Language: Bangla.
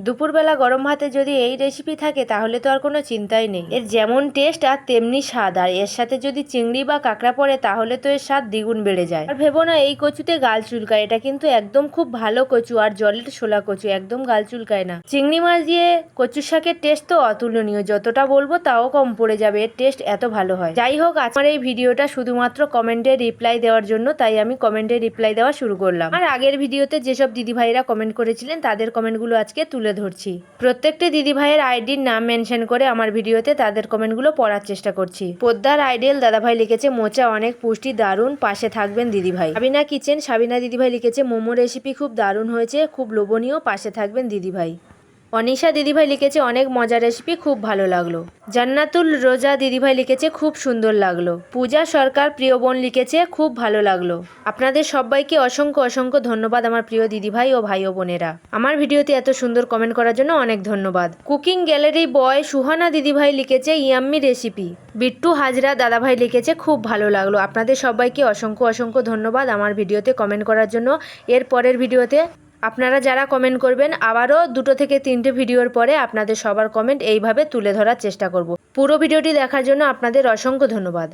দুপুরবেলা গরম ভাতে যদি এই রেসিপি থাকে তাহলে তো আর কোনো চিন্তাই নেই। এর যেমন টেস্ট আর তেমনি স্বাদ, আর এর সাথে যদি চিংড়ি বা কাঁকড়া পড়ে তাহলে তো এর স্বাদ দ্বিগুণ বেড়ে যায়। আর ভেবো না এই কচুতে গাল চুলকায়, এটা কিন্তু একদম খুব ভালো কচু আর জলের ছোলা কচু, একদম গাল চুলকায় না। চিংড়ি মাছ দিয়ে কচুর শাকের টেস্ট তো অতুলনীয়, যতটা বলবো তাও কম পড়ে যাবে, এর টেস্ট এত ভালো হয়। যাই হোক, আমার এই ভিডিওটা শুধুমাত্র কমেন্টে রিপ্লাই দেওয়ার জন্য, তাই আমি কমেন্টে রিপ্লাই দেওয়া শুরু করলাম। আর আগের ভিডিওতে যেসব দিদিভাইরা কমেন্ট করেছিলেন তাদের কমেন্টগুলো আজকে তুলে ধরছি। প্রত্যেকটি দিদিভাইয়ের আইডির নাম মেনশন করে আমার ভিডিওতে তাদের কমেন্টগুলো পড়ার চেষ্টা করছি। পোদ্দার আইডিয়াল দাদাভাই লিখেছে মোচা অনেক পুষ্টি, দারুণ, পাশে থাকবেন দিদিভাই। সাবিনা কিচেন সাবিনা দিদিভাই লিখেছে মোমো রেসিপি খুব দারুণ হয়েছে, খুব লোভনীয়, পাশে থাকবেন দিদিভাই। অনিশা দিদিভাই লিখেছে অনেক মজার রেসিপি, খুব ভালো লাগলো। জান্নাতুল রোজা দিদিভাই লিখেছে খুব সুন্দর লাগলো। পূজা সরকার প্রিয় বোন লিখেছে খুব ভালো লাগলো। আপনাদের সবাইকে অসংখ্য অসংখ্য ধন্যবাদ আমার প্রিয় দিদিভাই ও ভাই ও বোনেরা। আমার ভিডিওতে এত সুন্দর কমেন্ট করার জন্য অনেক ধন্যবাদ। কুকিং গ্যালারি বয় সুহানা দিদিভাই লিখেছে ইয়াম্মি রেসিপি। বিট্টু হাজরা দাদাভাই লিখেছে খুব ভালো লাগলো। আপনাদের সবাইকে অসংখ্য অসংখ্য ধন্যবাদ আমার ভিডিওতে কমেন্ট করার জন্য। এর পরের ভিডিওতে আপনারা যারা কমেন্ট করবেন আবারও 2 থেকে 3টে ভিডিওর পরে আপনাদের সবার কমেন্ট এইভাবে তুলে ধরার চেষ্টা করব। পুরো ভিডিওটি দেখার জন্য আপনাদের অসংখ্য ধন্যবাদ।